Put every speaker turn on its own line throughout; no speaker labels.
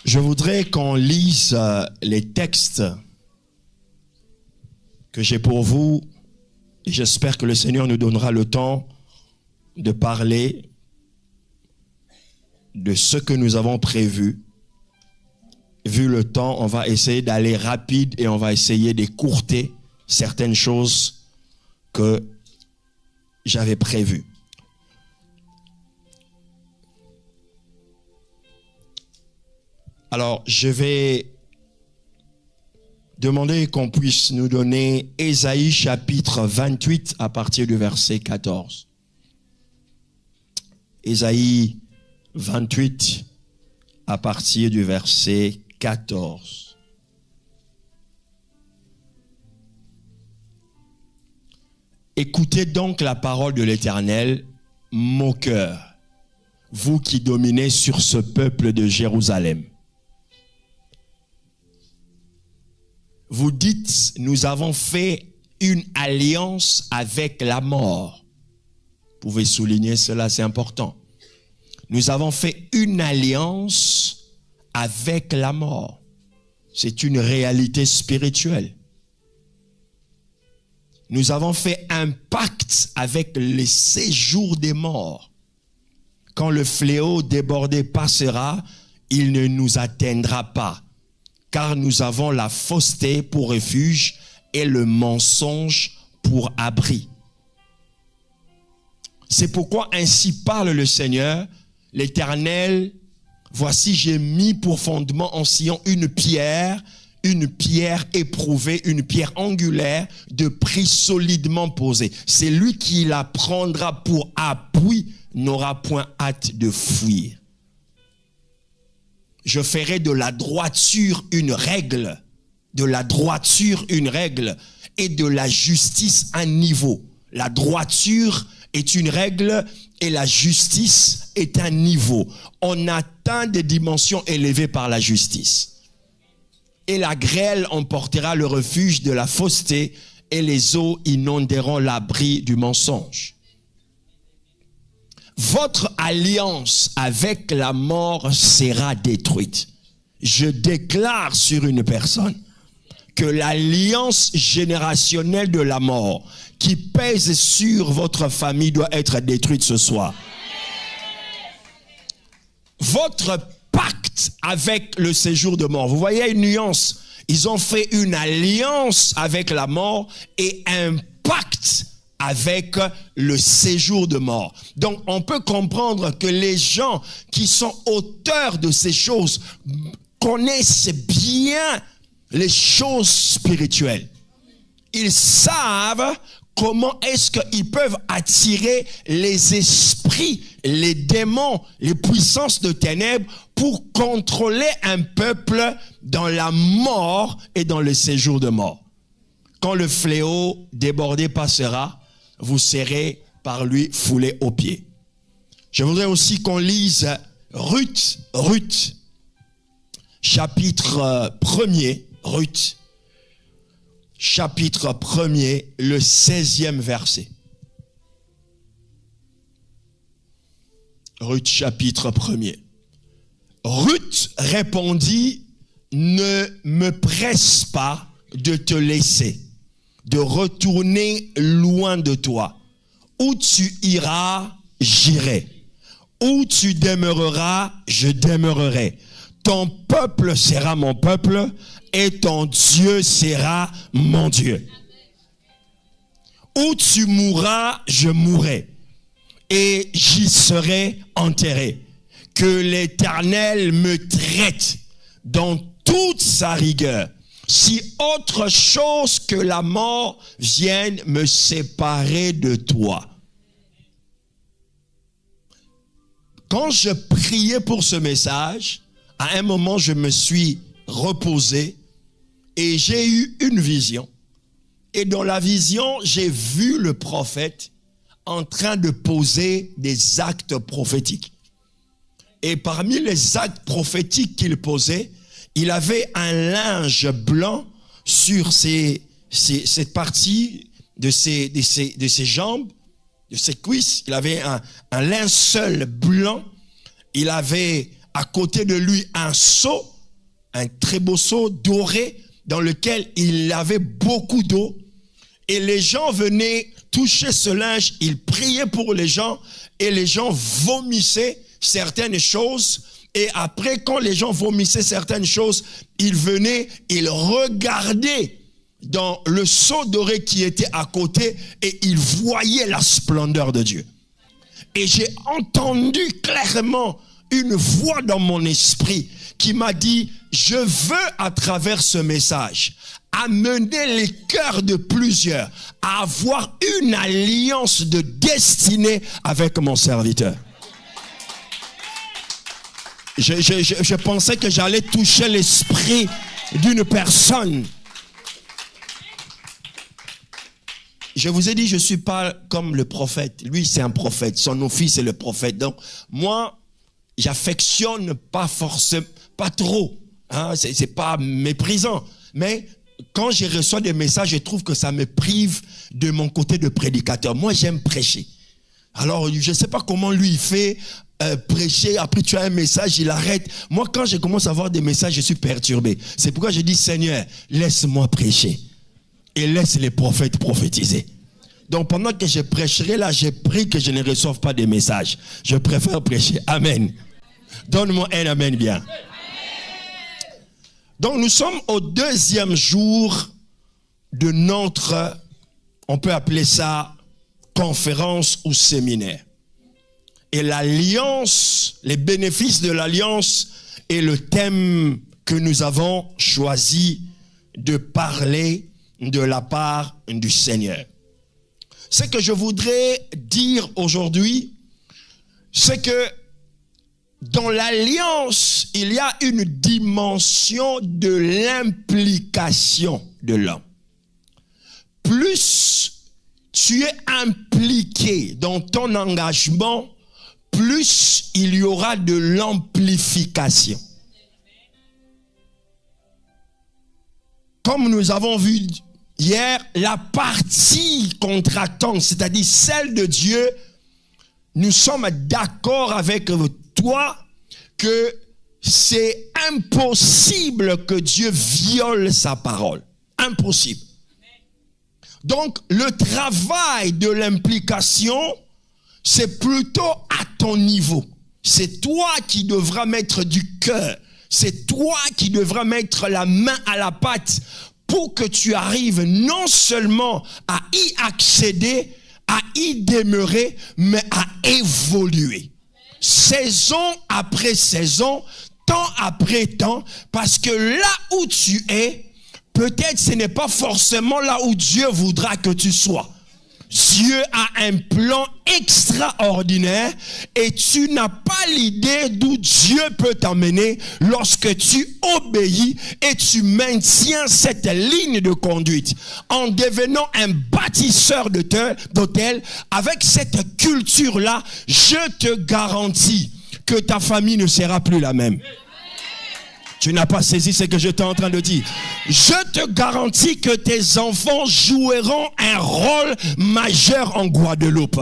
Je voudrais qu'on lise les textes que j'ai pour vous et j'espère que le Seigneur nous donnera le temps de parler de ce que nous avons prévu. Vu le temps, on va essayer d'aller rapide et on va essayer d'écourter certaines choses que j'avais prévues. Alors, je vais demander qu'on puisse nous donner Ésaïe chapitre 28 à partir du verset 14. Ésaïe 28 à partir du verset 14. Écoutez donc la parole de l'Éternel, moqueur, vous qui dominez sur ce peuple de Jérusalem. Vous dites, nous avons fait une alliance avec la mort. Vous pouvez souligner cela, c'est important. Nous avons fait une alliance avec la mort. C'est une réalité spirituelle. Nous avons fait un pacte avec les séjours des morts. Quand le fléau débordé passera, il ne nous atteindra pas. Car nous avons la fausseté pour refuge et le mensonge pour abri. C'est pourquoi ainsi parle le Seigneur, l'Éternel, voici j'ai mis pour fondement en Sion une pierre éprouvée, une pierre angulaire de prix solidement posée. C'est lui qui la prendra pour appui, n'aura point hâte de fuir. Je ferai de la droiture une règle, et de la justice un niveau. La droiture est une règle et la justice est un niveau. On atteint des dimensions élevées par la justice. Et la grêle emportera le refuge de la fausseté et les eaux inonderont l'abri du mensonge. Votre alliance avec la mort sera détruite. Je déclare sur une personne que l'alliance générationnelle de la mort qui pèse sur votre famille doit être détruite ce soir. Votre pacte avec le séjour de mort. Vous voyez une nuance. Ils ont fait une alliance avec la mort et un pacte avec le séjour de mort. Donc, on peut comprendre que les gens qui sont auteurs de ces choses connaissent bien les choses spirituelles. Ils savent comment est-ce qu'ils peuvent attirer les esprits, les démons, les puissances de ténèbres pour contrôler un peuple dans la mort et dans le séjour de mort. Quand le fléau débordé passera, vous serez par lui foulé aux pieds. Je voudrais aussi qu'on lise Ruth, chapitre 1er, Ruth, chapitre 1er, le 16e verset. Ruth, chapitre 1er. Ruth répondit, ne me presse pas de te laisser, de retourner loin de toi. Où tu iras, j'irai. Où tu demeureras, je demeurerai. Ton peuple sera mon peuple et ton Dieu sera mon Dieu. Où tu mourras, je mourrai et j'y serai enterré. Que l'Éternel me traite dans toute sa rigueur. Si autre chose que la mort vienne me séparer de toi. Quand je priais pour ce message, à un moment je me suis reposé et j'ai eu une vision. Et dans la vision, j'ai vu le prophète en train de poser des actes prophétiques. Et parmi les actes prophétiques qu'il posait, il avait un linge blanc sur cette partie de ses jambes, de ses cuisses. Il avait un linceul blanc. Il avait à côté de lui un seau, un très beau seau doré dans lequel il avait beaucoup d'eau. Et les gens venaient toucher ce linge, il priait pour les gens et les gens vomissaient certaines choses. Et après, quand les gens vomissaient certaines choses, ils venaient, ils regardaient dans le seau doré qui était à côté et ils voyaient la splendeur de Dieu. Et j'ai entendu clairement une voix dans mon esprit qui m'a dit, je veux à travers ce message amener les cœurs de plusieurs à avoir une alliance de destinée avec mon serviteur. Je pensais que j'allais toucher l'esprit d'une personne. Je vous ai dit, je ne suis pas comme le prophète. Lui, c'est un prophète. Son fils est le prophète. Donc, moi, j'affectionne pas forcément, pas trop. Hein, c'est pas méprisant. Mais quand je reçois des messages, je trouve que ça me prive de mon côté de prédicateur. Moi, j'aime prêcher. Alors, je ne sais pas comment lui, il fait prêcher. Après, tu as un message, il arrête. Moi, quand je commence à avoir des messages, je suis perturbé. C'est pourquoi je dis, Seigneur, laisse-moi prêcher. Et laisse les prophètes prophétiser. Donc pendant que je prêcherai là, j'ai pris que je ne reçoive pas des messages. Je préfère prêcher. Amen. Donne-moi un amen bien. Donc nous sommes au deuxième jour de notre, on peut appeler ça conférence ou séminaire. Et l'alliance, les bénéfices de l'alliance est le thème que nous avons choisi de parler de la part du Seigneur. Ce que je voudrais dire aujourd'hui, c'est que dans l'alliance, il y a une dimension de l'implication de l'homme. Plus tu es impliqué dans ton engagement, plus il y aura de l'amplification. Comme nous avons vu hier, la partie contractante, c'est-à-dire celle de Dieu, nous sommes d'accord avec toi que c'est impossible que Dieu viole sa parole. Impossible. Donc, le travail de l'implication, c'est plutôt à ton niveau. C'est toi qui devras mettre du cœur. C'est toi qui devras mettre la main à la pâte pour que tu arrives non seulement à y accéder, à y demeurer, mais à évoluer. Saison après saison, temps après temps, parce que là où tu es, peut-être ce n'est pas forcément là où Dieu voudra que tu sois. Dieu a un plan extraordinaire et tu n'as pas l'idée d'où Dieu peut t'emmener lorsque tu obéis et tu maintiens cette ligne de conduite en devenant un bâtisseur d'hôtel. Avec cette culture-là, je te garantis que ta famille ne sera plus la même. Tu n'as pas saisi ce que je t'ai en train de dire. Je te garantis que tes enfants joueront un rôle majeur en Guadeloupe.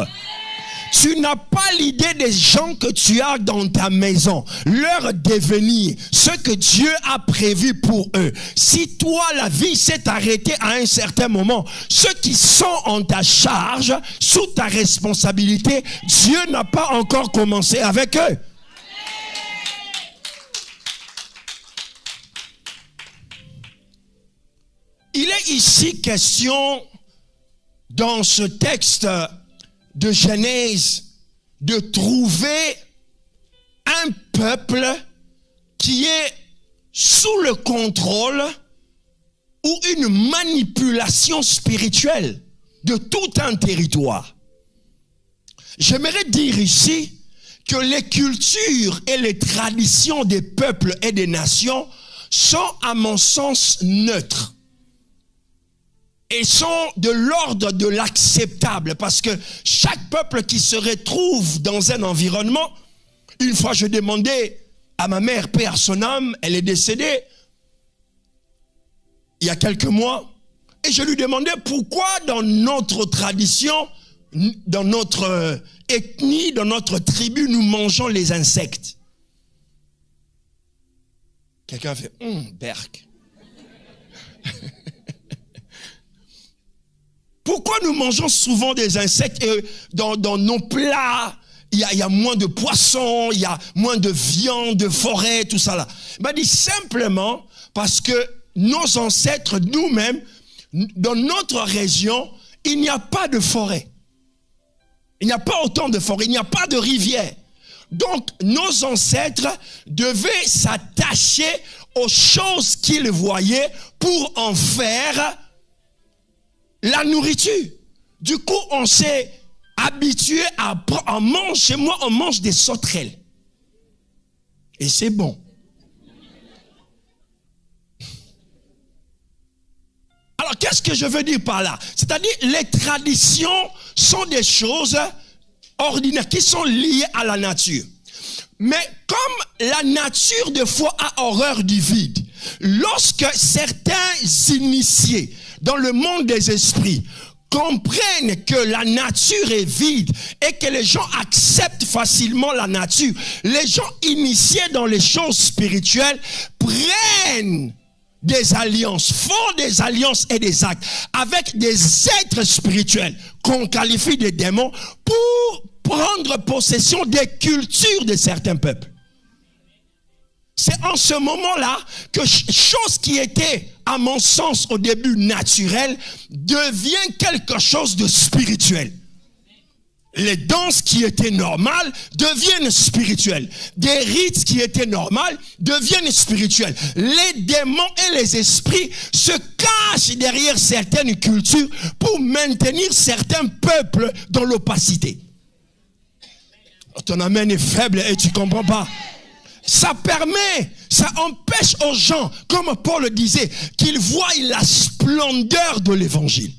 Tu n'as pas l'idée des gens que tu as dans ta maison, leur devenir, ce que Dieu a prévu pour eux. Si toi, la vie s'est arrêtée à un certain moment, ceux qui sont en ta charge, sous ta responsabilité, Dieu n'a pas encore commencé avec eux. Il est ici question, dans ce texte de Genèse, de trouver un peuple qui est sous le contrôle ou une manipulation spirituelle de tout un territoire. J'aimerais dire ici que les cultures et les traditions des peuples et des nations sont, à mon sens, neutres. Et sont de l'ordre de l'acceptable, parce que chaque peuple qui se retrouve dans un environnement, une fois je demandais à ma mère, paix à son âme, elle est décédée il y a quelques mois, et je lui demandais pourquoi dans notre tradition, dans notre ethnie, dans notre tribu, nous mangeons les insectes. Quelqu'un fait, berk. Pourquoi nous mangeons souvent des insectes et dans nos plats, il y a moins de poissons, il y a moins de viande, de forêt, tout ça là. Il m'a dit simplement parce que nos ancêtres, nous-mêmes, dans notre région, il n'y a pas de forêt. Il n'y a pas autant de forêt, il n'y a pas de rivière. Donc, nos ancêtres devaient s'attacher aux choses qu'ils voyaient pour en faire la nourriture. Du coup, on s'est habitué à manger. Chez moi, on mange des sauterelles. Et c'est bon. Alors, qu'est-ce que je veux dire par là? C'est-à-dire, les traditions sont des choses ordinaires qui sont liées à la nature. Mais comme la nature, des fois, a horreur du vide, lorsque certains initiés dans le monde des esprits comprennent que la nature est vide et que les gens acceptent facilement la nature, les gens initiés dans les choses spirituelles prennent des alliances, font des alliances et des actes avec des êtres spirituels qu'on qualifie de démons pour prendre possession des cultures de certains peuples. C'est en ce moment-là que chose qui était, à mon sens, au début naturelle, devient quelque chose de spirituel. Les danses qui étaient normales deviennent spirituelles. Des rites qui étaient normaux deviennent spirituels. Les démons et les esprits se cachent derrière certaines cultures pour maintenir certains peuples dans l'opacité. Ton amen est faible et tu ne comprends pas. Ça permet, ça empêche aux gens, comme Paul disait, qu'ils voient la splendeur de l'évangile.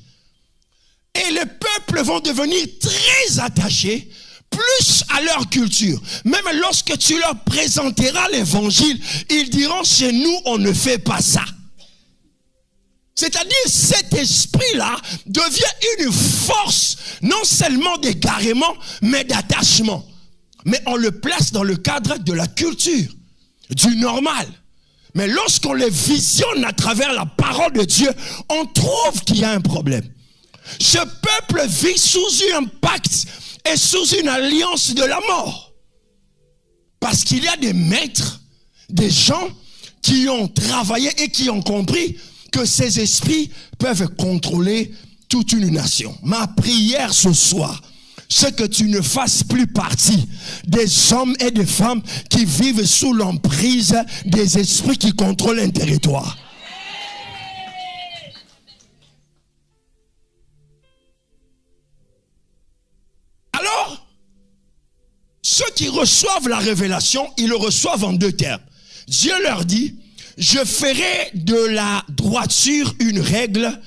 Et les peuples vont devenir très attachés, plus à leur culture. Même lorsque tu leur présenteras l'évangile, ils diront, chez nous, on ne fait pas ça. C'est-à-dire, cet esprit-là devient une force, non seulement d'égarement, mais d'attachement. Mais on le place dans le cadre de la culture, du normal. Mais lorsqu'on les visionne à travers la parole de Dieu, on trouve qu'il y a un problème. Ce peuple vit sous un pacte et sous une alliance de la mort. Parce qu'il y a des maîtres, des gens qui ont travaillé et qui ont compris que ces esprits peuvent contrôler toute une nation. Ma prière ce soir, c'est que tu ne fasses plus partie des hommes et des femmes qui vivent sous l'emprise des esprits qui contrôlent un territoire. Alors, ceux qui reçoivent la révélation, ils le reçoivent en deux termes. Dieu leur dit, je ferai de la droiture une règle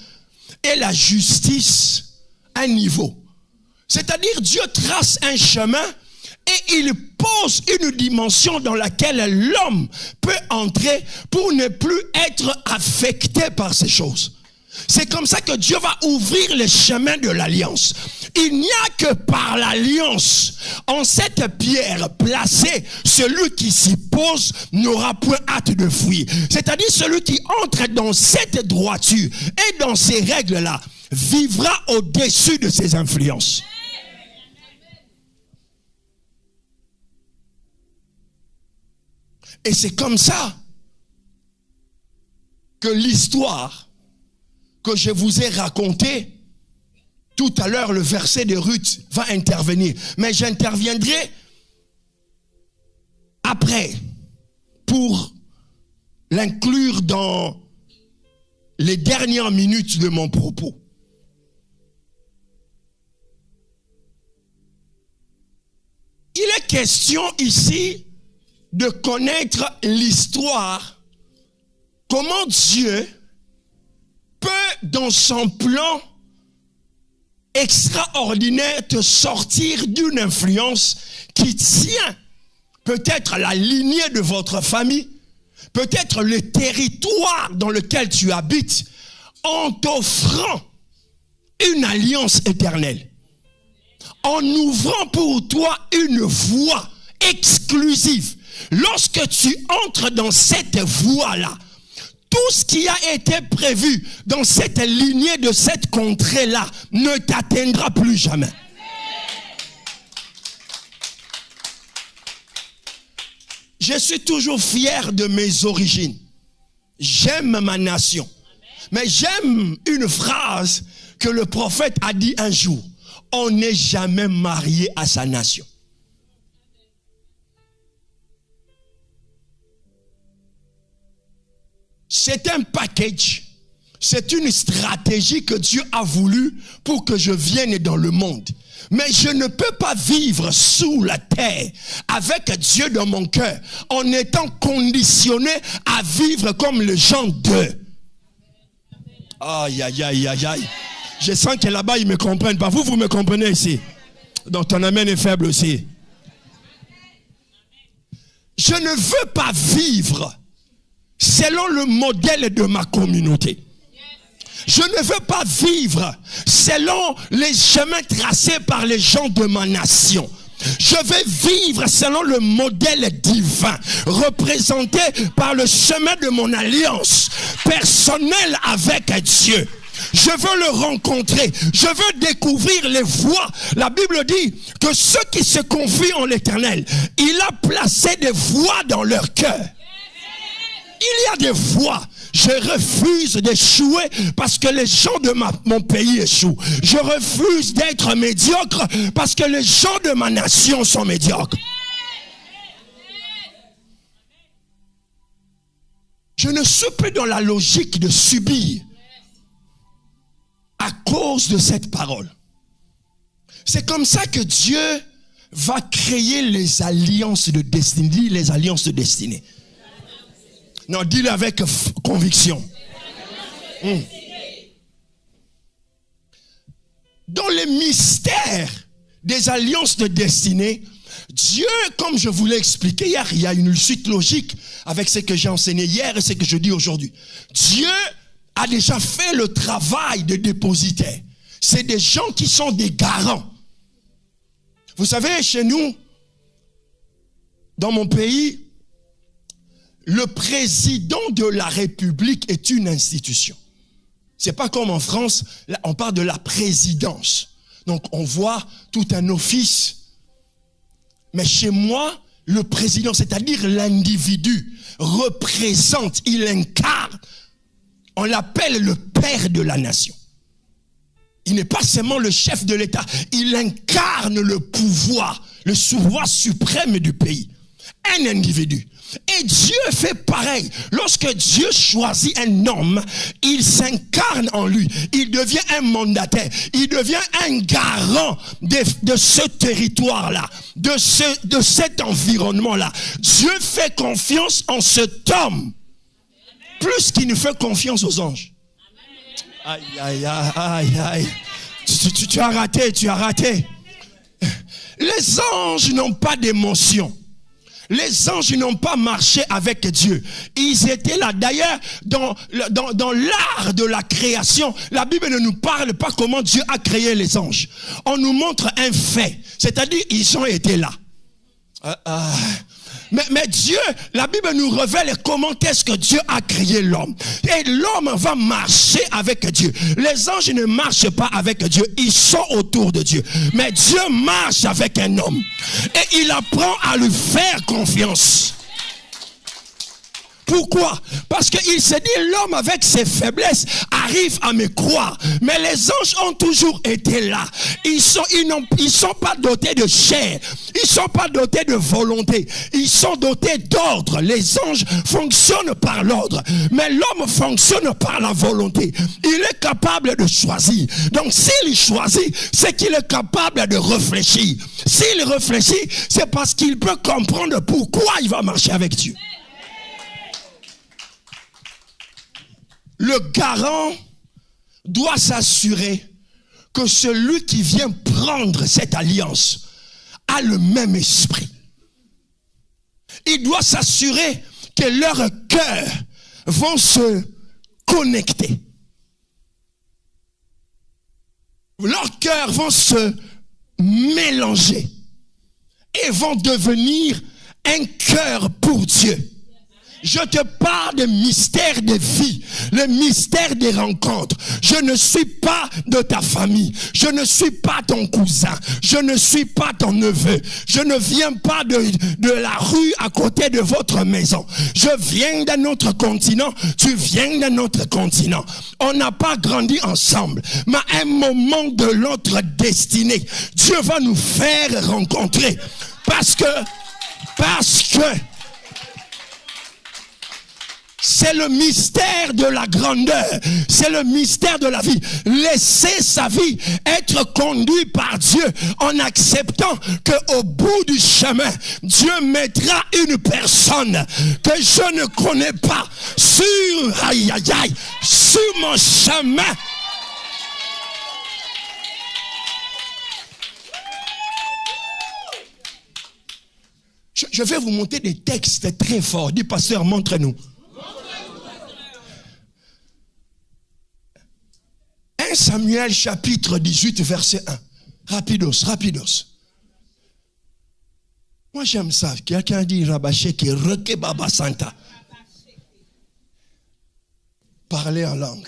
et la justice un niveau. C'est-à-dire, Dieu trace un chemin et il pose une dimension dans laquelle l'homme peut entrer pour ne plus être affecté par ces choses. C'est comme ça que Dieu va ouvrir le chemin de l'alliance. Il n'y a que par l'alliance, en cette pierre placée, celui qui s'y pose n'aura point hâte de fuir. C'est-à-dire celui qui entre dans cette droiture et dans ces règles-là, vivra au-dessus de ses influences. Et c'est comme ça que l'histoire que je vous ai racontée, tout à l'heure le verset de Ruth va intervenir. Mais j'interviendrai après pour l'inclure dans les dernières minutes de mon propos. Il est question ici de connaître l'histoire, comment Dieu peut, dans son plan extraordinaire, te sortir d'une influence qui tient peut-être la lignée de votre famille, peut-être le territoire dans lequel tu habites, en t'offrant une alliance éternelle, en ouvrant pour toi une voie exclusive Lorsque tu entres dans cette voie-là, tout ce qui a été prévu dans cette lignée de cette contrée-là ne t'atteindra plus jamais. Je suis toujours fier de mes origines. J'aime ma nation. Mais j'aime une phrase que le prophète a dit un jour. On n'est jamais marié à sa nation. C'est un package. C'est une stratégie que Dieu a voulu pour que je vienne dans le monde. Mais je ne peux pas vivre sous la terre avec Dieu dans mon cœur en étant conditionné à vivre comme les gens d'eux. Aïe, aïe, aïe, aïe, aïe. Je sens que là-bas, ils ne me comprennent pas. Vous me comprenez ici. Donc ton amen est faible aussi. Je ne veux pas vivre selon le modèle de ma communauté. Je ne veux pas vivre selon les chemins tracés par les gens de ma nation. Je vais vivre selon le modèle divin, représenté par le chemin de mon alliance personnelle avec Dieu. Je veux le rencontrer. Je veux découvrir les voies. La Bible dit que ceux qui se confient en l'Éternel, il a placé des voies dans leur cœur. Il y a des voies. Je refuse d'échouer parce que les gens de mon pays échouent. Je refuse d'être médiocre parce que les gens de ma nation sont médiocres. Je ne suis plus dans la logique de subir à cause de cette parole. C'est comme ça que Dieu va créer les alliances de destinée. Dis les alliances de destinée. Non, dis-le avec conviction. Dans les mystères des alliances de destinée, Dieu, comme je vous l'ai expliqué hier, il y a une suite logique avec ce que j'ai enseigné hier et ce que je dis aujourd'hui. Dieu a déjà fait le travail de dépositaire. C'est des gens qui sont des garants. Vous savez, chez nous, dans mon pays, le président de la République est une institution. C'est pas comme en France, là, on parle de la présidence. Donc on voit tout un office. Mais chez moi, le président, c'est-à-dire l'individu, représente, il incarne. On l'appelle le père de la nation. Il n'est pas seulement le chef de l'État, il incarne le pouvoir suprême du pays. Un individu. Et Dieu fait pareil. Lorsque Dieu choisit un homme, il s'incarne en lui. Il devient un mandataire. Il devient un garant de ce territoire-là, de cet environnement-là. Dieu fait confiance en cet homme, plus qu'il ne fait confiance aux anges. Aïe, aïe, aïe, aïe, aïe. Tu as raté. Les anges n'ont pas d'émotion. Les anges n'ont pas marché avec Dieu. Ils étaient là. D'ailleurs, dans l'art de la création, la Bible ne nous parle pas comment Dieu a créé les anges. On nous montre un fait. C'est-à-dire, ils ont été là. Mais Dieu, la Bible nous révèle comment est-ce que Dieu a créé l'homme. Et l'homme va marcher avec Dieu. Les anges ne marchent pas avec Dieu. Ils sont autour de Dieu. Mais Dieu marche avec un homme. Et il apprend à lui faire confiance. Pourquoi? Parce qu'il se dit, l'homme avec ses faiblesses arrive à me croire. Mais les anges ont toujours été là. Ils sont pas dotés de chair. Ils sont pas dotés de volonté. Ils sont dotés d'ordre. Les anges fonctionnent par l'ordre. Mais l'homme fonctionne par la volonté. Il est capable de choisir. Donc s'il choisit, c'est qu'il est capable de réfléchir. S'il réfléchit, c'est parce qu'il peut comprendre pourquoi il va marcher avec Dieu. Le garant doit s'assurer que celui qui vient prendre cette alliance a le même esprit. Il doit s'assurer que leurs cœurs vont se connecter. Leurs cœurs vont se mélanger et vont devenir un cœur pour Dieu. Je te parle de mystère de vie, le mystère des rencontres. Je ne suis pas de ta famille, je ne suis pas ton cousin, je ne suis pas ton neveu, je ne viens pas de la rue à côté de votre maison. Je viens d'un autre continent, tu viens d'un autre continent. On n'a pas grandi ensemble, mais à un moment de notre destinée, Dieu va nous faire rencontrer. Parce que c'est le mystère de la grandeur. C'est le mystère de la vie. Laisser sa vie être conduit par Dieu en acceptant qu'au bout du chemin, Dieu mettra une personne que je ne connais pas sur mon chemin. Je vais vous montrer des textes très forts. Dis, pasteur, montre-nous. 1 Samuel chapitre 18 verset 1. Rapidos. Moi j'aime ça. Quelqu'un dit Rabaché qui reke baba santa. Parler en langue.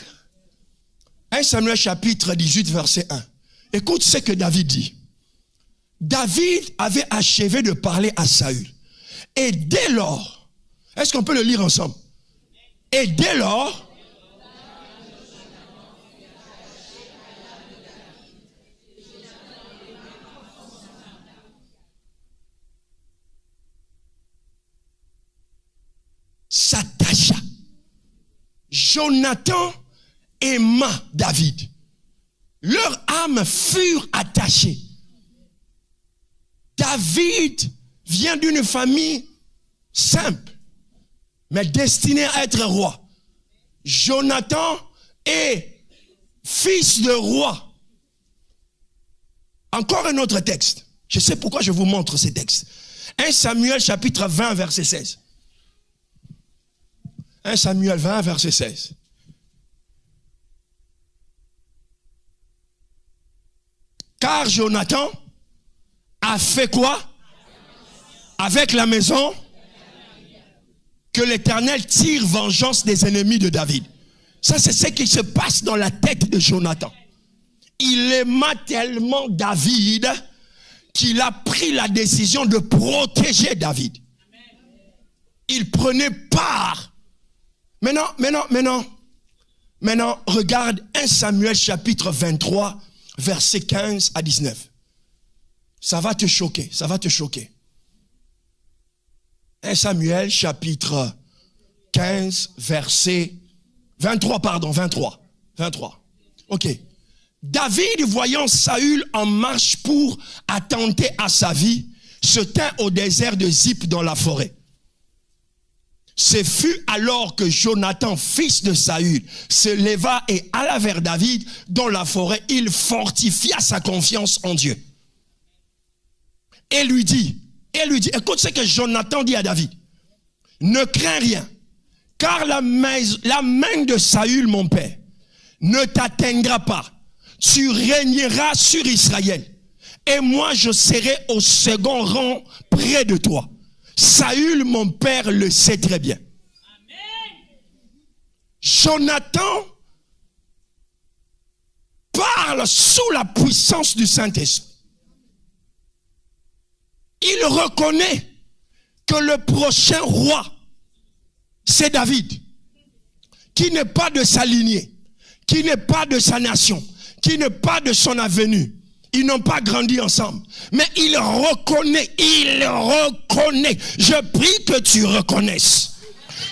1 Samuel chapitre 18 verset 1. Écoute ce que David dit. David avait achevé de parler à Saül. Et dès lors, est-ce qu'on peut le lire ensemble? Et dès lors, s'attacha. Jonathan aima David. Leurs âmes furent attachées. David vient d'une famille simple, mais destinée à être roi. Jonathan est fils de roi. Encore un autre texte. Je sais pourquoi je vous montre ces textes. 1 Samuel chapitre 20 verset 16. 1 Samuel 20 verset 16. Car Jonathan a fait quoi? Avec la maison, que l'Éternel tire vengeance des ennemis de David. Ça, c'est ce qui se passe dans la tête de Jonathan. Il aima tellement David qu'il a pris la décision de protéger David. Il prenait part. Maintenant, regarde 1 Samuel chapitre 23, versets 15 à 19. Ça va te choquer, ça va te choquer. 1 Samuel chapitre 15, verset 23. Ok. David, voyant Saül en marche pour attenter à sa vie, se tint au désert de Zip dans la forêt. Ce fut alors que Jonathan, fils de Saül, se leva et alla vers David dans la forêt. Il fortifia sa confiance en Dieu. Et lui dit, écoute ce que Jonathan dit à David. Ne crains rien, car la main de Saül, mon père, ne t'atteindra pas. Tu régneras sur Israël. Et moi, je serai au second rang près de toi. Saül, mon père, le sait très bien. Amen. Jonathan parle sous la puissance du Saint-Esprit. Il reconnaît que le prochain roi, c'est David, qui n'est pas de sa lignée, qui n'est pas de sa nation, qui n'est pas de son avenue. Ils n'ont pas grandi ensemble. Mais il reconnaît. Je prie que tu reconnaisses.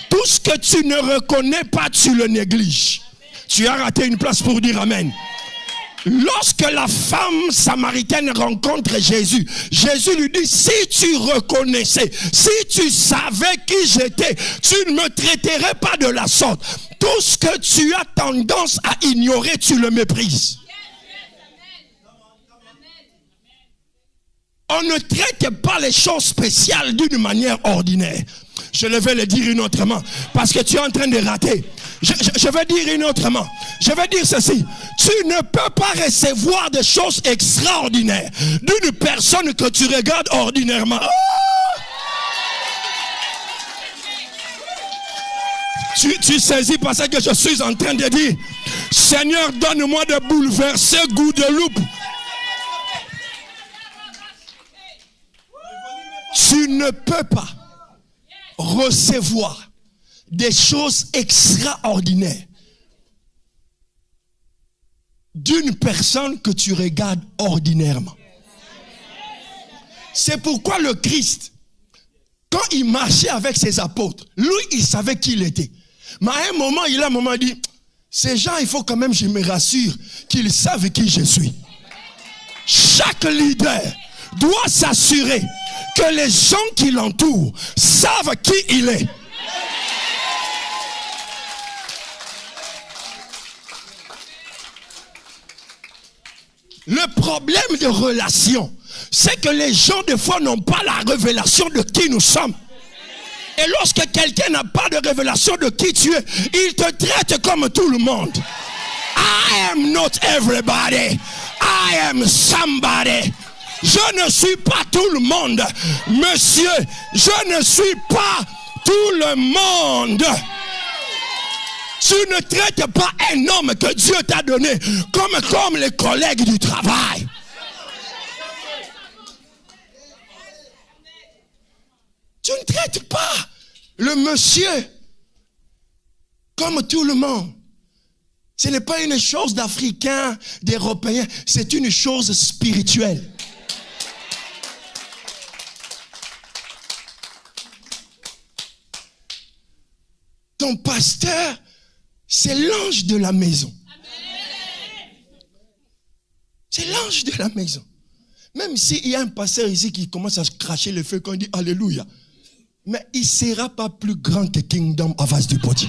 Tout ce que tu ne reconnais pas, tu le négliges. Tu as raté une place pour dire Amen. Lorsque la femme samaritaine rencontre Jésus, Jésus lui dit, si tu reconnaissais, si tu savais qui j'étais, tu ne me traiterais pas de la sorte. Tout ce que tu as tendance à ignorer, tu le méprises. On ne traite pas les choses spéciales d'une manière ordinaire. Je vais le dire une autrement, parce que tu es en train de rater. Je vais dire une autrement. Je vais dire ceci. Tu ne peux pas recevoir des choses extraordinaires d'une personne que tu regardes ordinairement. Oh! Tu saisis parce que je suis en train de dire, Seigneur, donne-moi de bouleverser Guadeloupe. Tu ne peux pas recevoir des choses extraordinaires d'une personne que tu regardes ordinairement. C'est pourquoi le Christ, quand il marchait avec ses apôtres, lui, il savait qui il était. Mais à un moment, il dit, ces gens, il faut quand même, je me rassure, qu'ils savent qui je suis. Chaque leader doit s'assurer que les gens qui l'entourent savent qui il est. Le problème de relation, c'est que les gens des fois n'ont pas la révélation de qui nous sommes. Et lorsque quelqu'un n'a pas de révélation de qui tu es, il te traite comme tout le monde. I am not everybody. I am somebody. Je ne suis pas tout le monde. Monsieur, je ne suis pas tout le monde. Tu ne traites pas un homme que Dieu t'a donné comme les collègues du travail. Tu ne traites pas le monsieur comme tout le monde. Ce n'est pas une chose d'Africain, d'Européen, c'est une chose spirituelle. Ton pasteur, c'est l'ange de la maison. C'est l'ange de la maison. Même s'il y a un pasteur ici qui commence à cracher le feu quand il dit Alléluia, mais il ne sera pas plus grand que Kingdom of Us du Body.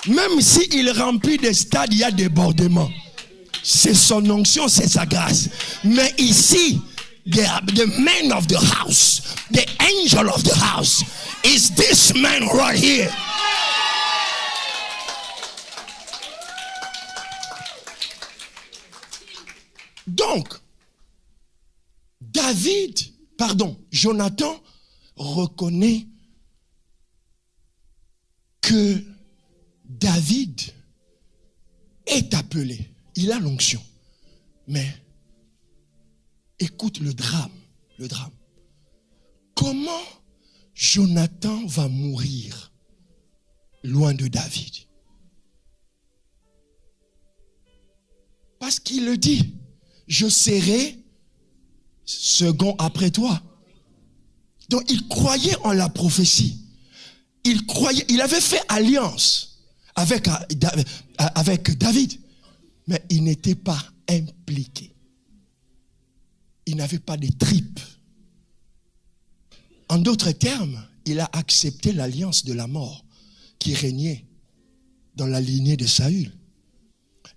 Même s'il remplit des stades, il y a débordement. C'est son onction, c'est sa grâce. Mais ici, the man of the house, the angel of the house, is this man right here. Donc, Jonathan reconnaît que David est appelé. Il a l'onction. Mais écoute le drame. Comment Jonathan va mourir loin de David? Parce qu'il le dit, je serai second après toi. Donc il croyait en la prophétie. Il avait fait alliance avec David, mais il n'était pas impliqué. Il n'avait pas de tripes. En d'autres termes, il a accepté l'alliance de la mort qui régnait dans la lignée de Saül.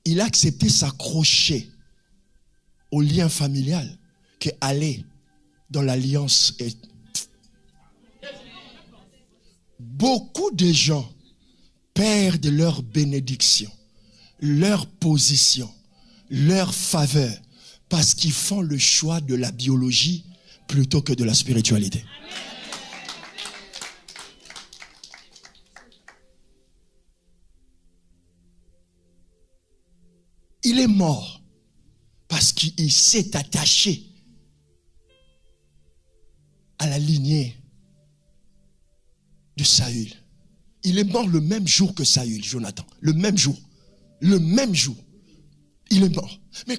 Il a accepté s'accrocher au lien familial qui allait dans l'alliance. Beaucoup de gens perdent leur bénédiction, leur position, leur faveur, parce qu'ils font le choix de la biologie plutôt que de la spiritualité. Il est mort parce qu'il s'est attaché à la lignée de Saül. Il est mort le même jour que Saül, Jonathan. Le même jour. Le même jour. Il est mort. Mais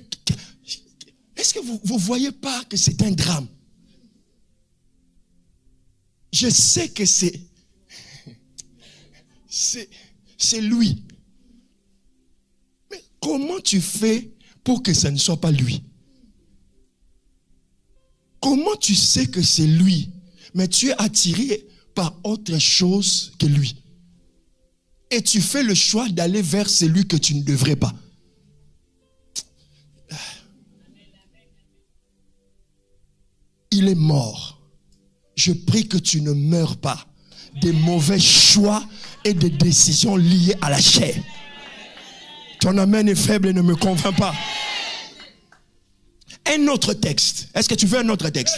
est-ce que vous ne voyez pas que c'est un drame? Je sais que c'est lui. Mais comment tu fais pour que ça ne soit pas lui? Comment tu sais que c'est lui, mais tu es attiré par autre chose que lui? Et tu fais le choix d'aller vers celui que tu ne devrais pas. Il est mort. Je prie que tu ne meurs pas des mauvais choix et des décisions liées à la chair. Ton amen est faible et ne me convainc pas. Un autre texte. Est-ce que tu veux un autre texte?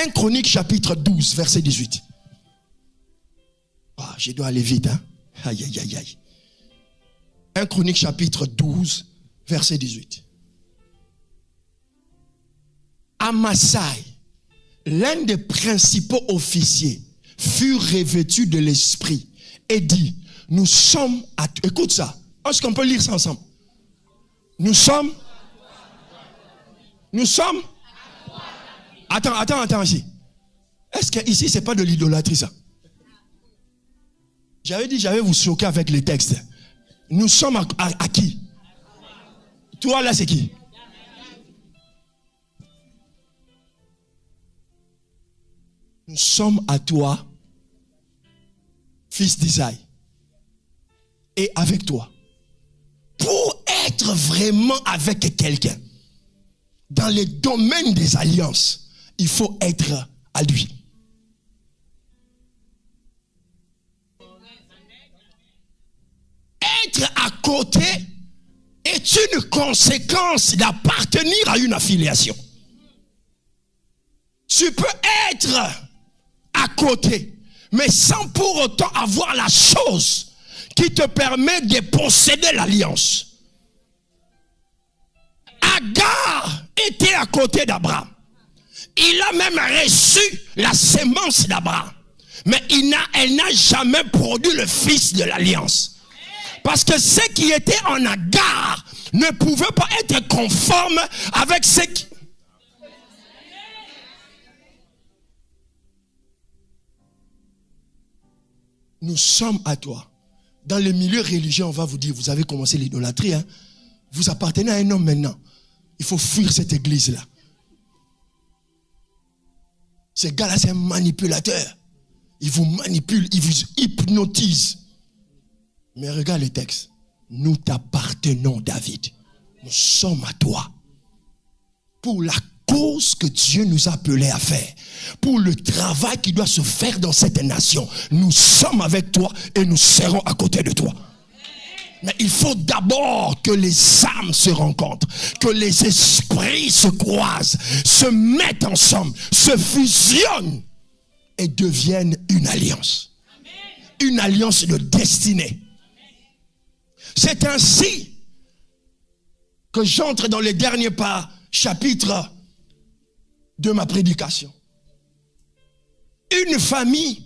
1 Chronique chapitre 12, verset 18. Ah, je dois aller vite, hein. Aïe, aïe, aïe, aïe. 1 Chronique chapitre 12, verset 18. Amasai, l'un des principaux officiers, fut revêtu de l'esprit et dit, nous sommes à... Écoute ça, est-ce qu'on peut lire ça ensemble? Nous sommes... Attends ici. Est-ce que ici c'est pas de l'idolâtrie ça? J'avais dit, j'avais vous choquer avec les textes. Nous sommes à qui? Toi là c'est qui? Nous sommes à toi, fils d'Isaïe, et avec toi. Pour être vraiment avec quelqu'un, dans les domaines des alliances, il faut être à lui. Être à côté est une conséquence d'appartenir à une affiliation. Tu peux être à côté, mais sans pour autant avoir la chose qui te permet de posséder l'alliance. Agar était à côté d'Abraham. Il a même reçu la sémence d'Abraham. Mais elle n'a jamais produit le fils de l'alliance. Parce que ceux qui étaient en Agar ne pouvaient pas être conformes avec ceux qui... Nous sommes à toi. Dans le milieu religieux, on va vous dire, vous avez commencé l'idolâtrie, hein? Vous appartenez à un homme maintenant. Il faut fuir cette église-là. Ce gars-là, c'est un manipulateur. Il vous manipule, il vous hypnotise. Mais regarde le texte. Nous t'appartenons, David. Nous sommes à toi. Pour la cause que Dieu nous a appelés à faire. Pour le travail qui doit se faire dans cette nation. Nous sommes avec toi et nous serons à côté de toi. Mais il faut d'abord que les âmes se rencontrent, que les esprits se croisent, se mettent ensemble, se fusionnent et deviennent une alliance. Une alliance de destinée. C'est ainsi que j'entre dans les derniers chapitres de ma prédication. Une famille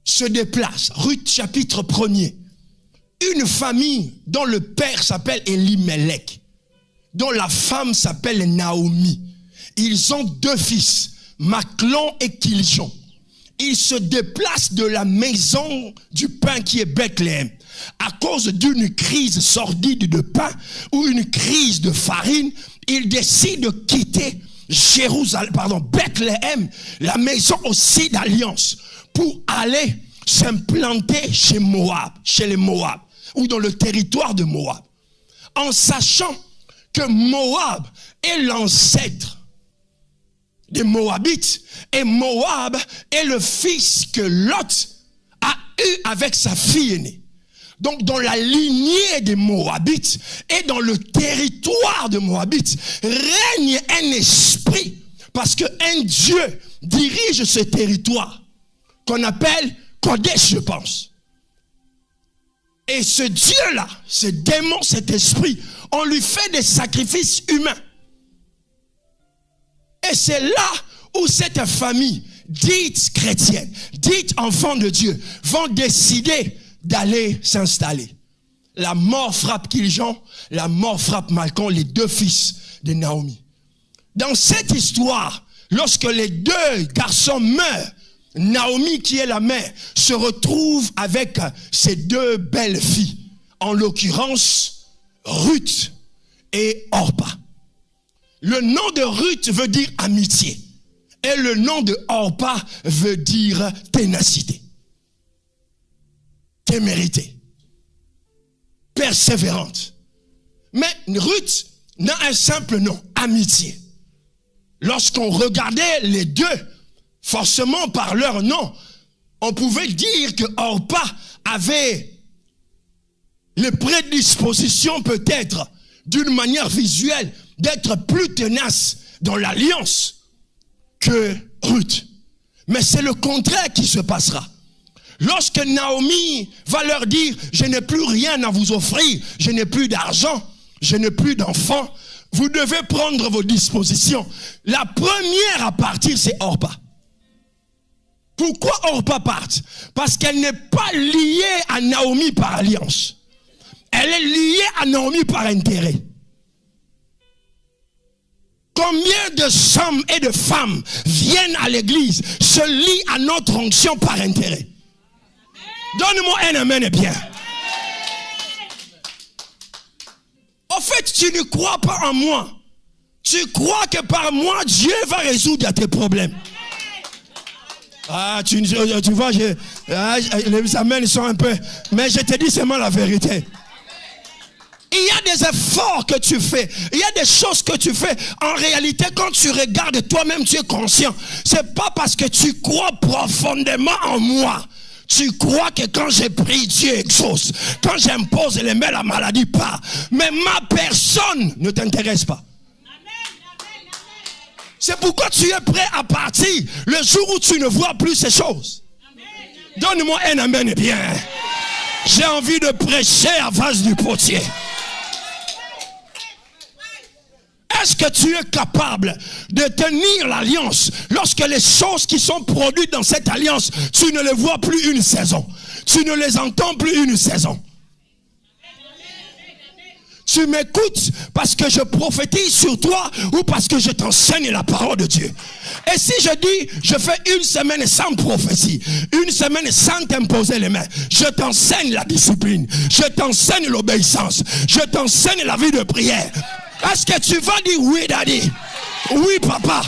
se déplace. Ruth chapitre 1er. Une famille dont le père s'appelle Elimelech, dont la femme s'appelle Naomi. Ils ont 2 fils, Machlon et Kiljon. Ils se déplacent de la maison du pain qui est Bethléem à cause d'une crise sordide de pain ou une crise de farine. Ils décident de quitter Bethléem, la maison aussi d'alliance, pour aller s'implanter chez Moab, chez les Moab, ou dans le territoire de Moab, en sachant que Moab est l'ancêtre des Moabites, et Moab est le fils que Lot a eu avec sa fille aînée. Donc dans la lignée des Moabites et dans le territoire de Moabites règne un esprit, parce qu'un Dieu dirige ce territoire qu'on appelle Kodesh, je pense. Et ce Dieu-là, ce démon, cet esprit, on lui fait des sacrifices humains. Et c'est là où cette famille, dite chrétienne, dite enfant de Dieu, vont décider d'aller s'installer. La mort frappe Kiljon, la mort frappe Malchon, les 2 fils de Naomi. Dans cette histoire, lorsque les 2 garçons meurent, Naomi, qui est la mère, se retrouve avec ses 2 belles filles, en l'occurrence Ruth et Orpa. Le nom de Ruth veut dire amitié et le nom de Orpa veut dire ténacité, témérité, persévérante. Mais Ruth n'a un simple nom, amitié. Lorsqu'on regardait les 2, forcément par leur nom, on pouvait dire que Orpa avait les prédispositions peut-être d'une manière visuelle d'être plus tenace dans l'alliance que Ruth. Mais c'est le contraire qui se passera. Lorsque Naomi va leur dire, je n'ai plus rien à vous offrir, je n'ai plus d'argent, je n'ai plus d'enfants, vous devez prendre vos dispositions. La première à partir, c'est Orpa. Pourquoi Orpa part? Parce qu'elle n'est pas liée à Naomi par alliance. Elle est liée à Naomi par intérêt. Combien de hommes et de femmes viennent à l'église, se lient à notre onction par intérêt? Donne-moi un amen bien. En fait, tu ne crois pas en moi. Tu crois que par moi, Dieu va résoudre tes problèmes. Ah, tu vois, les amens sont un peu... Mais je te dis seulement la vérité. Il y a des efforts que tu fais. Il y a des choses que tu fais. En réalité, quand tu regardes toi-même, tu es conscient. C'est pas parce que tu crois profondément en moi. Tu crois que quand j'ai pris, Dieu exauce. Quand j'impose les mains, la maladie part. Mais ma personne ne t'intéresse pas. C'est pourquoi tu es prêt à partir le jour où tu ne vois plus ces choses. Donne-moi un amen bien. J'ai envie de prêcher à vase du potier. Est-ce que tu es capable de tenir l'alliance lorsque les choses qui sont produites dans cette alliance, tu ne les vois plus une saison, tu ne les entends plus une saison? Tu m'écoutes parce que je prophétise sur toi ou parce que je t'enseigne la parole de Dieu? Et si je dis, je fais une semaine sans prophétie, une semaine sans t'imposer les mains, je t'enseigne la discipline, je t'enseigne l'obéissance, je t'enseigne la vie de prière. Est-ce que tu vas dire oui, daddy? Oui, papa.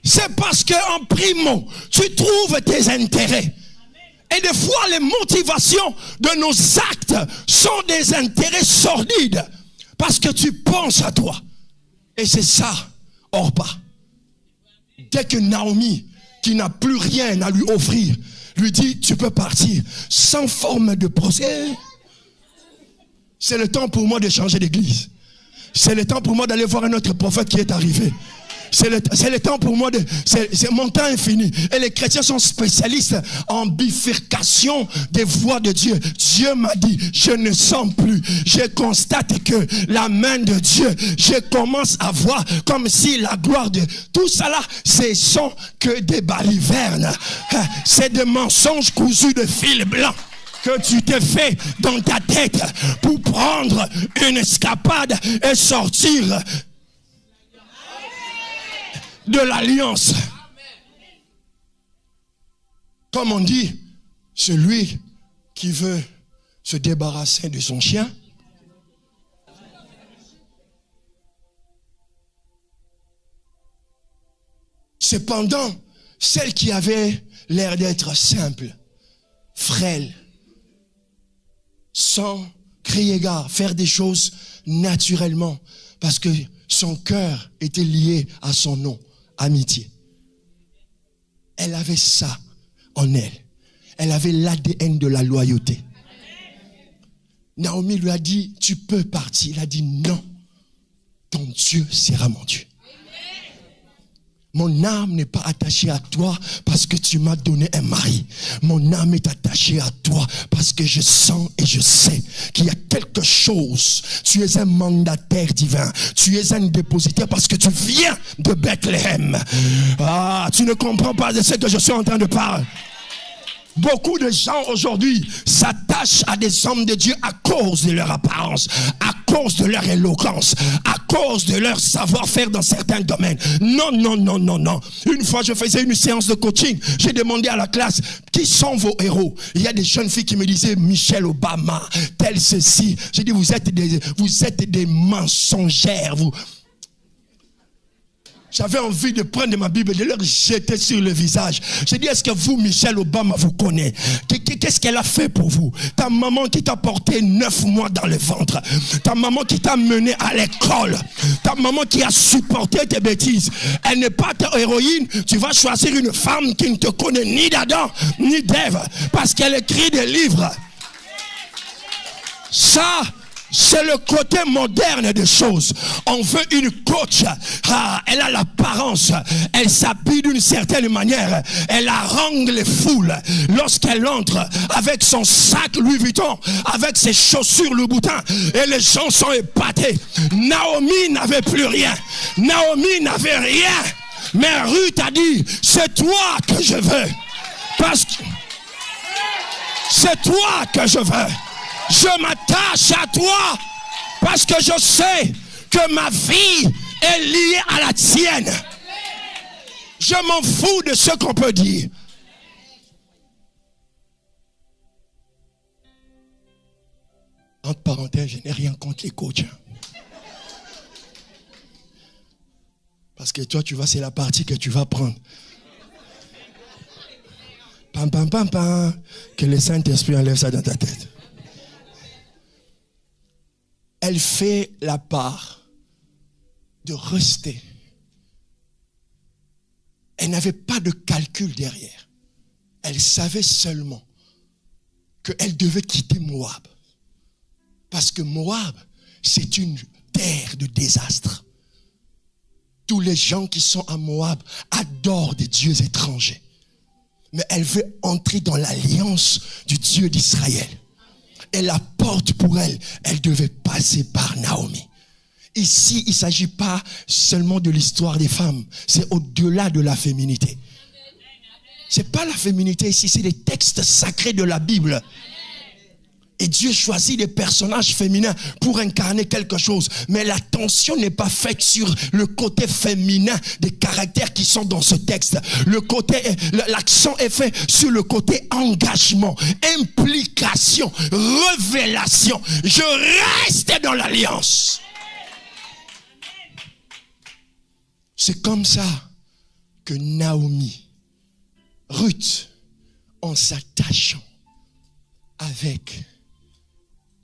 C'est parce qu'en primo, tu trouves tes intérêts. Et des fois, les motivations de nos actes sont des intérêts sordides. Parce que tu penses à toi. Et c'est ça, Orpa. Dès que Naomi, qui n'a plus rien à lui offrir, lui dit, tu peux partir sans forme de procès. C'est le temps pour moi de changer d'église. C'est le temps pour moi d'aller voir un autre prophète qui est arrivé. C'est le temps pour moi mon temps est fini. Et les chrétiens sont spécialistes en bifurcation des voies de Dieu. Dieu m'a dit, je ne sens plus. Je constate que la main de Dieu, je commence à voir comme si la gloire de tout ça là, ce sont que des balivernes. C'est des mensonges cousus de fil blanc que tu te fais dans ta tête pour prendre une escapade et sortir de l'alliance. Comme on dit, celui qui veut se débarrasser de son chien, cependant, celle qui avait l'air d'être simple, frêle, sans crier gare, faire des choses naturellement, parce que son cœur était lié à son nom. Amitié. Elle avait ça en elle. Elle avait l'ADN de la loyauté. Naomi lui a dit, tu peux partir. Il a dit, non, ton Dieu sera mon Dieu. Mon âme n'est pas attachée à toi parce que tu m'as donné un mari. Mon âme est attachée à toi parce que je sens et je sais qu'il y a quelque chose. Tu es un mandataire divin. Tu es un dépositaire parce que tu viens de Bethléem. Ah, tu ne comprends pas de ce que je suis en train de parler. Beaucoup de gens aujourd'hui s'attachent à des hommes de Dieu à cause de leur apparence, à cause de leur éloquence, à cause de leur savoir-faire dans certains domaines. Non, non, non, non, non. Une fois, je faisais une séance de coaching. J'ai demandé à la classe, qui sont vos héros? Il y a des jeunes filles qui me disaient, Michelle Obama, tel ceci. J'ai dit, vous êtes des mensongères, vous. J'avais envie de prendre ma Bible et de leur jeter sur le visage. J'ai dit, est-ce que vous, Michelle Obama, vous connaissez? Qu'est-ce qu'elle a fait pour vous? Ta maman qui t'a porté 9 mois dans le ventre. Ta maman qui t'a mené à l'école. Ta maman qui a supporté tes bêtises. Elle n'est pas ta héroïne. Tu vas choisir une femme qui ne te connaît ni d'Adam, ni d'Ève. Parce qu'elle écrit des livres. Ça, c'est le côté moderne des choses. On veut une coach. Elle a l'apparence. Elle s'habille d'une certaine manière. Elle harangue les foules. Lorsqu'elle entre avec son sac Louis Vuitton, avec ses chaussures Louboutin, et les gens sont épatés. Naomi n'avait plus rien. Naomi n'avait rien. Mais Ruth a dit, c'est toi que je veux. Parce que c'est toi que je veux. Je m'attache à toi parce que je sais que ma vie est liée à la tienne. Je m'en fous de ce qu'on peut dire. Entre parenthèses, je n'ai rien contre les coachs. Parce que toi, tu vois, c'est la partie que tu vas prendre. Pam, pam, pam, pam. Que le Saint-Esprit enlève ça dans ta tête. Elle fait la part de rester. Elle n'avait pas de calcul derrière. Elle savait seulement qu'elle devait quitter Moab. Parce que Moab, c'est une terre de désastre. Tous les gens qui sont à Moab adorent des dieux étrangers. Mais elle veut entrer dans l'alliance du Dieu d'Israël. Et la porte pour elle, elle devait passer par Naomi. Ici, il ne s'agit pas seulement de l'histoire des femmes. C'est au-delà de la féminité. Ce n'est pas la féminité ici, c'est les textes sacrés de la Bible. Et Dieu choisit des personnages féminins pour incarner quelque chose. Mais l'attention n'est pas faite sur le côté féminin des caractères qui sont dans ce texte. L'accent est fait sur le côté engagement, implication, révélation. Je reste dans l'alliance. C'est comme ça que Naomi, Ruth, en s'attachant avec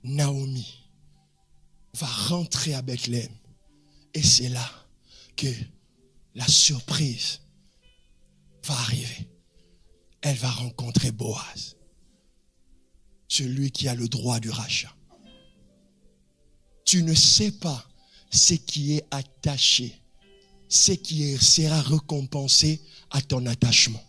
Naomi, va rentrer à Bethléem. Et c'est là que la surprise va arriver. Elle va rencontrer Boaz, celui qui a le droit du rachat. Tu ne sais pas ce qui est attaché, ce qui sera récompensé à ton attachement.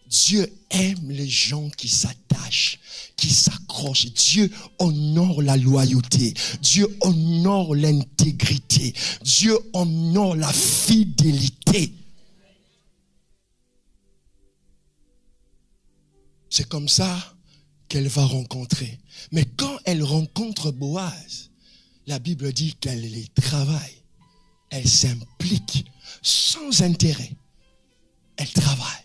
Dieu aime les gens qui s'attachent, qui s'accrochent. Dieu honore la loyauté. Dieu honore l'intégrité. Dieu honore la fidélité. C'est comme ça qu'elle va rencontrer. Mais quand elle rencontre Boaz, la Bible dit qu'elle les travaille. Elle s'implique sans intérêt. Elle travaille.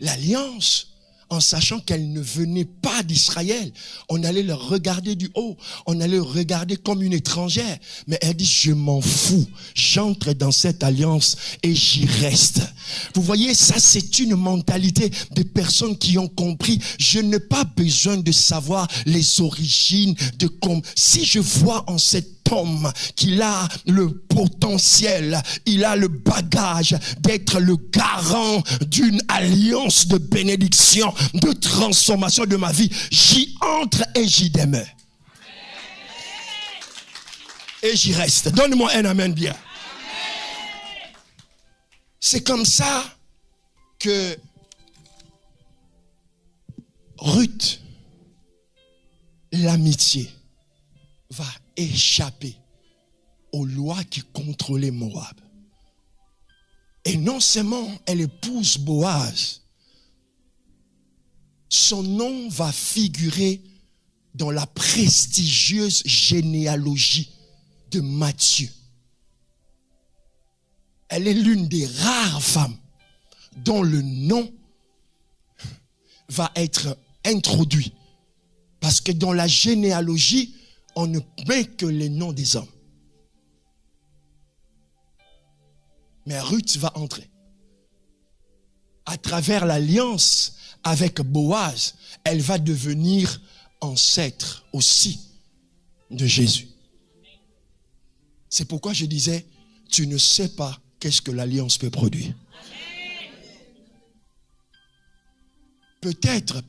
L'alliance, en sachant qu'elle ne venait pas d'Israël, on allait le regarder du haut, on allait le regarder comme une étrangère. Mais elle dit, je m'en fous, j'entre dans cette alliance et j'y reste. Vous voyez, ça c'est une mentalité des personnes qui ont compris, je n'ai pas besoin de savoir les origines de comme. Si je vois en cet homme qu'il a le potentiel, il a le bagage d'être le garant d'une alliance de bénédiction, de transformation de ma vie, j'y entre et j'y demeure. Et j'y reste. Donne-moi un amen bien. C'est comme ça que Ruth, l'amitié, va échapper aux lois qui contrôlaient Moab. Et non seulement elle épouse Boaz, son nom va figurer dans la prestigieuse généalogie de Matthieu. Elle est l'une des rares femmes dont le nom va être introduit. Parce que dans la généalogie, on ne met que les noms des hommes. Mais Ruth va entrer. À travers l'alliance avec Boaz, elle va devenir ancêtre aussi de Jésus. C'est pourquoi je disais, tu ne sais pas qu'est-ce que l'alliance peut produire. Peut-être,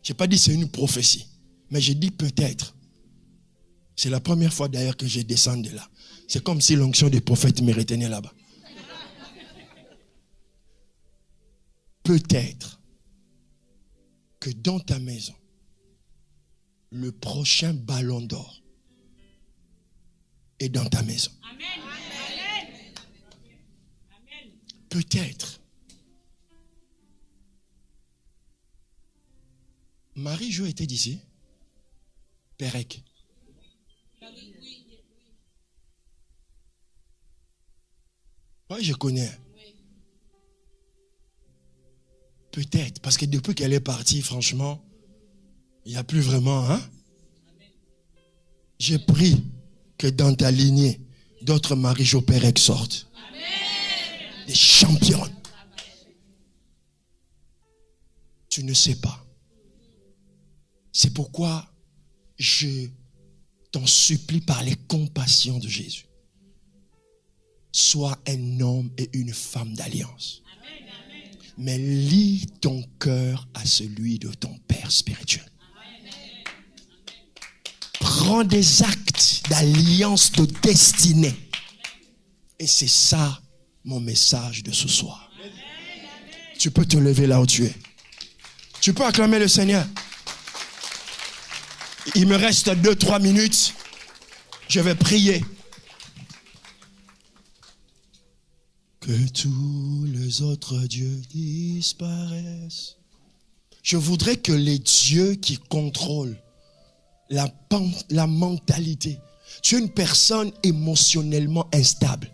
Je n'ai pas dit c'est une prophétie, mais j'ai dit peut-être. C'est la première fois d'ailleurs que je descends de là. C'est comme si l'onction des prophètes me retenait là-bas. Peut-être que dans ta maison, le prochain ballon d'or est dans ta maison. Amen. Peut-être. Marie-Jo était d'ici. Pérec. Oui, je connais. Peut-être, parce que depuis qu'elle est partie, franchement, il n'y a plus vraiment, hein? J'ai pris que dans ta lignée, d'autres Marie-Jo Pérec sortent. Des championnes. Tu ne sais pas. C'est pourquoi je t'en supplie par les compassions de Jésus. Sois un homme et une femme d'alliance. Mais lie ton cœur à celui de ton Père spirituel. Prends des actes d'alliance, de destinée. Et c'est ça mon message de ce soir. Tu peux te lever là où tu es. Tu peux acclamer le Seigneur. Il me reste 2-3 minutes. Je vais prier. Que tous les autres dieux disparaissent. Je voudrais que les dieux qui contrôlent la mentalité. Tu es une personne émotionnellement instable.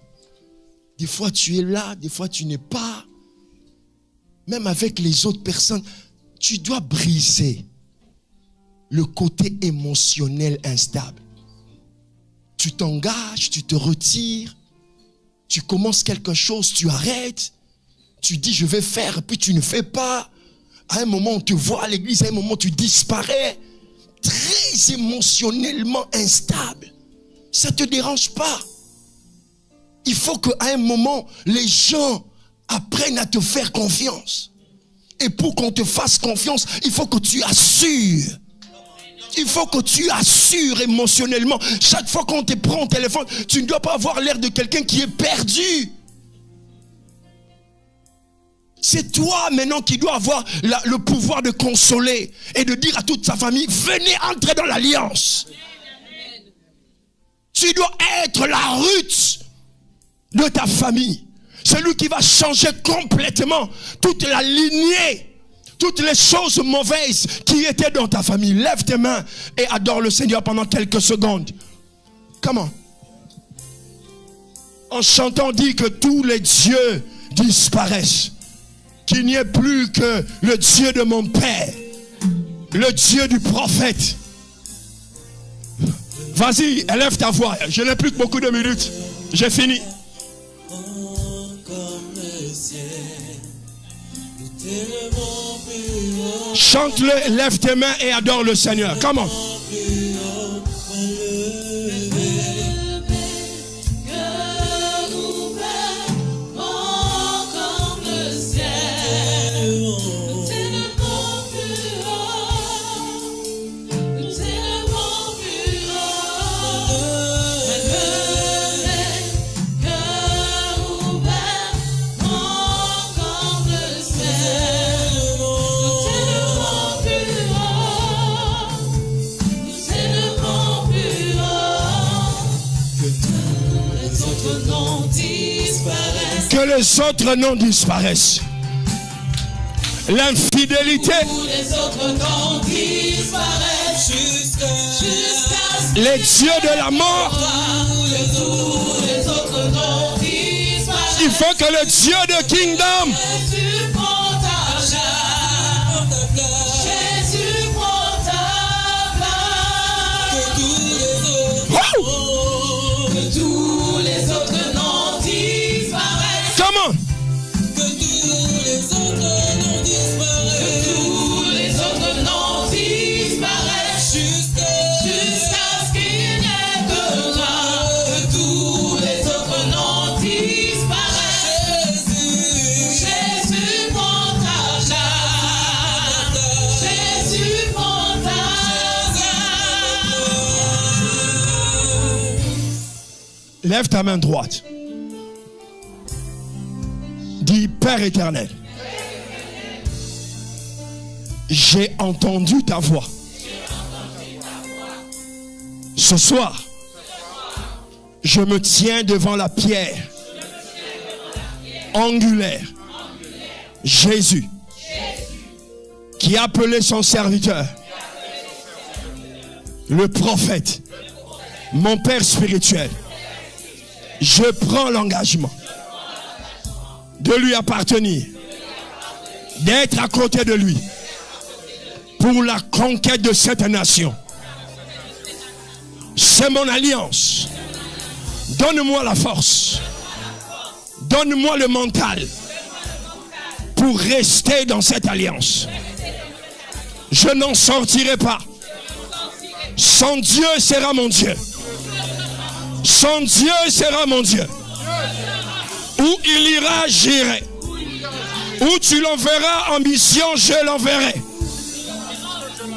Des fois tu es là, des fois tu n'es pas. Même avec les autres personnes, tu dois briser le côté émotionnel instable. Tu t'engages, tu te retires. Tu commences quelque chose, tu arrêtes. Tu dis je vais faire, puis tu ne fais pas. À un moment, on te voit à l'église, à un moment, tu disparais. Très émotionnellement instable. Ça ne te dérange pas. Il faut qu'à un moment, les gens apprennent à te faire confiance. Et pour qu'on te fasse confiance, il faut que tu assures. Il faut que tu assures émotionnellement. Chaque fois qu'on te prend au téléphone, tu ne dois pas avoir l'air de quelqu'un qui est perdu. C'est toi maintenant qui dois avoir le pouvoir de consoler et de dire à toute sa famille, venez entrer dans l'alliance. Tu dois être la Ruth de ta famille. Celui qui va changer complètement toute la lignée. Toutes les choses mauvaises qui étaient dans ta famille. Lève tes mains et adore le Seigneur pendant quelques secondes. Comment? En chantant, dit que tous les dieux disparaissent. Qu'il n'y ait plus que le Dieu de mon Père. Le Dieu du prophète. Vas-y, élève ta voix. Je n'ai plus que beaucoup de minutes. J'ai fini. Chante-le, lève tes mains et adore le Seigneur. Comment? Que les autres noms disparaissent. L'infidélité. Les dieux de la mort. Il faut que le Dieu de Kingdom.
Jésus
Lève ta main droite. Dis, Père éternel, j'ai entendu ta voix. Ce soir, je me tiens devant la pierre angulaire, Jésus, qui a appelé son serviteur, le prophète, mon père spirituel. Je prends l'engagement de lui appartenir, d'être à côté de lui pour la conquête de cette nation. C'est mon alliance. Donne-moi la force. Donne-moi le mental pour rester dans cette alliance. Je n'en sortirai pas. Son Dieu sera mon Dieu. Son Dieu sera mon Dieu. Où il ira, j'irai. Où tu l'enverras en mission, je l'enverrai.